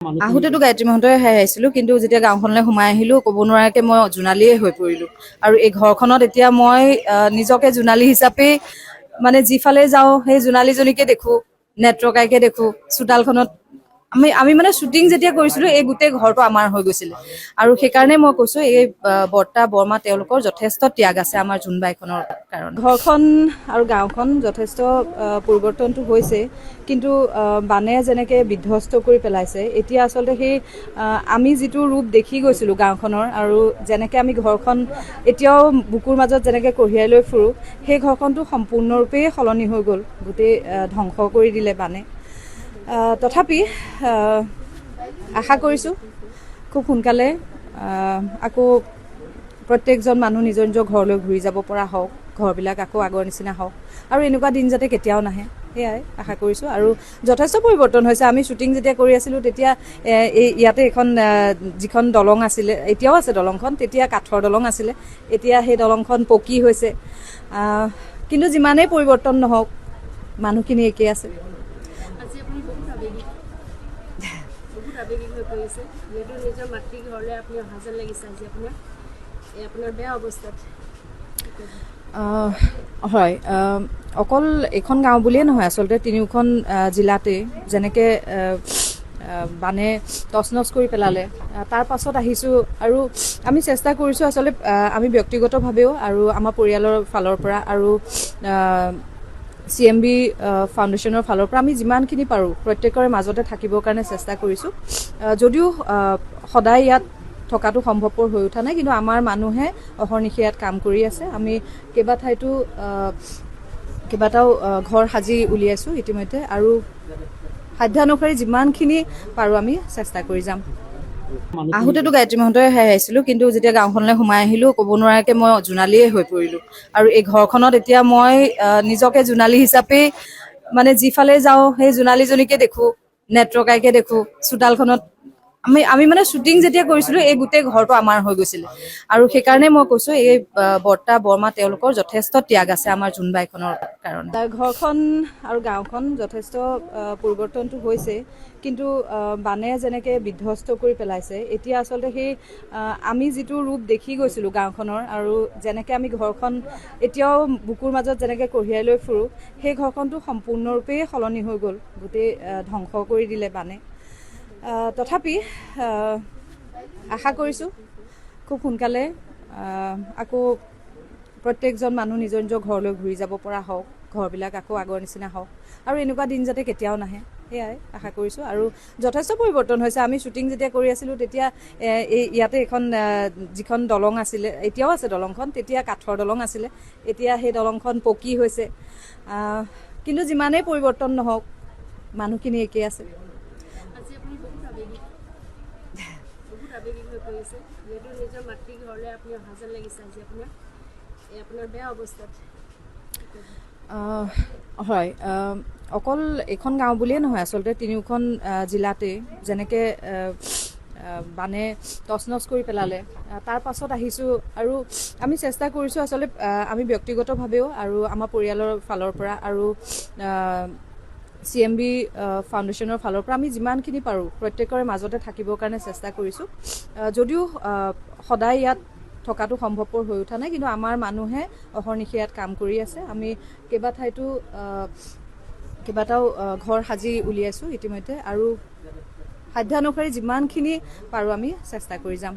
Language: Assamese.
আহোঁতেতো গায়ত্ৰী মহন্তই আহিছিলো, কিন্তু যেতিয়া গাঁওখনলৈ সোমাই আহিলো ক'ব নোৱাৰাকে মই জোনালীয়ে হৈ পৰিলো। আৰু এই ঘৰখনত এতিয়া মই নিজকে জোনালী হিচাপেই মানে যিফালে যাওঁ সেই জোনালীজনীকে দেখো, নেত্ৰকাইকে দেখো। চোতালখনত আমি মানে শ্বুটিং যেতিয়া কৰিছিলো এই গোটেই ঘৰটো আমাৰ হৈ গৈছিলে। আৰু সেইকাৰণে মই কৈছো এই বৰ্তা বৰমা তেওঁলোকৰ যথেষ্ট ত্যাগ আছে আমাৰ জোনবাইখনৰ কাৰণে। ঘৰখন আৰু গাঁওখন যথেষ্ট পৰিৱৰ্তনটো হৈছে, কিন্তু বানে যেনেকে বিধ্বস্ত কৰি পেলাইছে, এতিয়া আচলতে সেই আমি যিটো ৰূপ দেখি গৈছিলো গাঁওখনৰ, আৰু যেনেকে আমি ঘৰখন এতিয়াও বুকুৰ মাজত যেনেকে কঢ়িয়াই লৈ ফুৰো, সেই ঘৰখনটো সম্পূৰ্ণৰূপে সলনি হৈ গ'ল। গোটেই ধ্বংস কৰি দিলে বানে। তথাপি আশা কৰিছোঁ খুব সোনকালে আকৌ প্ৰত্যেকজন মানুহ নিজৰ নিজৰ ঘৰলৈ ঘূৰি যাব পৰা হওক, ঘৰবিলাক আকৌ আগৰ নিচিনা হওক, আৰু এনেকুৱা দিন যাতে কেতিয়াও নাহে, সেয়াই আশা কৰিছোঁ। আৰু যথেষ্ট পৰিৱৰ্তন হৈছে। আমি শ্বুটিং যেতিয়া কৰি আছিলোঁ তেতিয়া ইয়াতে এখন যিখন দলং আছিলে, এতিয়াও আছে দলংখন, তেতিয়া কাঠৰ দলং আছিলে, এতিয়া সেই দলংখন পকী হৈছে। কিন্তু যিমানেই পৰিৱৰ্তন নহওক মানুহখিনি একেই আছে। আবেগিক হৈ পৰিছে, যিহেতু নিজৰ মাতৃঘৰলৈ আপুনি অহা যেন লাগিছে আজি আপোনাৰ বেয়া অৱস্থাত। হয়, অকল এইখন গাঁও বুলিয়ে নহয়, আচলতে তিনিওখন জিলাতে যেনেকৈ বানে তছনছ কৰি পেলালে, তাৰ পাছত আহিছোঁ আৰু আমি চেষ্টা কৰিছোঁ আচলতে আমি ব্যক্তিগতভাৱেও আৰু আমাৰ পৰিয়ালৰ ফালৰ পৰা আৰু CMB ফাউণ্ডেশ্যনৰ ফালৰ পৰা আমি যিমানখিনি পাৰোঁ প্ৰত্যেকৰে মাজতে থাকিবৰ কাৰণে চেষ্টা কৰিছোঁ। যদিও সদায় ইয়াত থকাটো সম্ভৱপৰ হৈ উঠা নাই, কিন্তু আমাৰ মানুহে অহৰ্নিশে ইয়াত কাম কৰি আছে। আমি কেইবাটাও ঘৰ সাজি উলিয়াইছোঁ ইতিমধ্যে, আৰু সাধ্যানুসাৰী যিমানখিনি পাৰোঁ আমি চেষ্টা কৰি যাম। আহোঁতেতো গায়ত্ৰী মহন্তই আহিছিলো, কিন্তু যেতিয়া গাঁওখনলৈ সোমাই আহিলো ক'ব নোৱাৰাকে মই জোনালীয়ে হৈ পৰিলো। আৰু এই ঘৰখনত এতিয়া মই নিজকে জোনালী হিচাপেই মানে যিফালে যাওঁ সেই জোনালীজনীকে দেখো, নেত্ৰকাইকে দেখো। চোতালখনত আমি মানে শ্বুটিং যেতিয়া কৰিছিলো এই গোটেই ঘৰটো আমাৰ হৈ গৈছিলে। আৰু সেইকাৰণে মই কৈছো এই বৰ্তা বৰমা তেওঁলোকৰ যথেষ্ট ত্যাগ আছে আমাৰ জোনবাইখনৰ কাৰণে। ঘৰখন আৰু গাঁওখন যথেষ্ট পৰিৱৰ্তনটো হৈছে, কিন্তু বানে যেনেকে বিধ্বস্ত কৰি পেলাইছে, এতিয়া আচলতে সেই আমি যিটো ৰূপ দেখি গৈছিলো গাঁওখনৰ, আৰু যেনেকে আমি ঘৰখন এতিয়াও বুকুৰ মাজত যেনেকে কঢ়িয়াই লৈ ফুৰো, সেই ঘৰখনটো সম্পূৰ্ণৰূপে সলনি হৈ গ'ল। গোটেই ধ্বংস কৰি দিলে বানে। তথাপি আশা কৰিছোঁ খুব সোনকালে আকৌ প্ৰত্যেকজন মানুহ নিজৰ নিজৰ ঘৰলৈ ঘূৰি যাব পৰা হওক, ঘৰবিলাক আকৌ আগৰ নিচিনা হওক, আৰু এনেকুৱা দিন যাতে কেতিয়াও নাহে, সেয়াই আশা কৰিছোঁ। আৰু যথেষ্ট পৰিৱৰ্তন হৈছে। আমি শ্বুটিং যেতিয়া কৰি আছিলোঁ তেতিয়া ইয়াতে এখন যিখন দলং আছিলে, এতিয়াও আছে দলংখন, তেতিয়া কাঠৰ দলং আছিলে, এতিয়া সেই দলংখন পকী হৈছে। কিন্তু যিমানেই পৰিৱৰ্তন নহওক মানুহখিনি একেই আছে। আবেগিক হৈ পৰিছে, যিহেতু নিজৰ মাতৃঘৰলৈ আপুনি অহা যেন লাগিছে আজি আপোনাৰ বেয়া অৱস্থাত। হয়, অকল এইখন গাঁও বুলিয়ে নহয়, আচলতে তিনিওখন জিলাতে যেনেকৈ বানে তছনছ কৰি পেলালে, তাৰ পাছত আহিছোঁ আৰু আমি চেষ্টা কৰিছোঁ আচলতে আমি ব্যক্তিগতভাৱেও আৰু আমাৰ পৰিয়ালৰ ফালৰ পৰা আৰু CMB ফাউণ্ডেশ্যনৰ ফালৰ পৰা আমি যিমানখিনি পাৰোঁ প্ৰত্যেকৰে মাজতে থাকিবৰ কাৰণে চেষ্টা কৰিছোঁ। যদিও সদায় ইয়াত থকাটো সম্ভৱপৰ হৈ উঠা নাই, কিন্তু আমাৰ মানুহে অহৰ্নিশে ইয়াত কাম কৰি আছে। আমি কেইবাটাও ঘৰ সাজি উলিয়াইছোঁ ইতিমধ্যে, আৰু সাধ্যানুসাৰী যিমানখিনি পাৰোঁ আমি চেষ্টা কৰি যাম।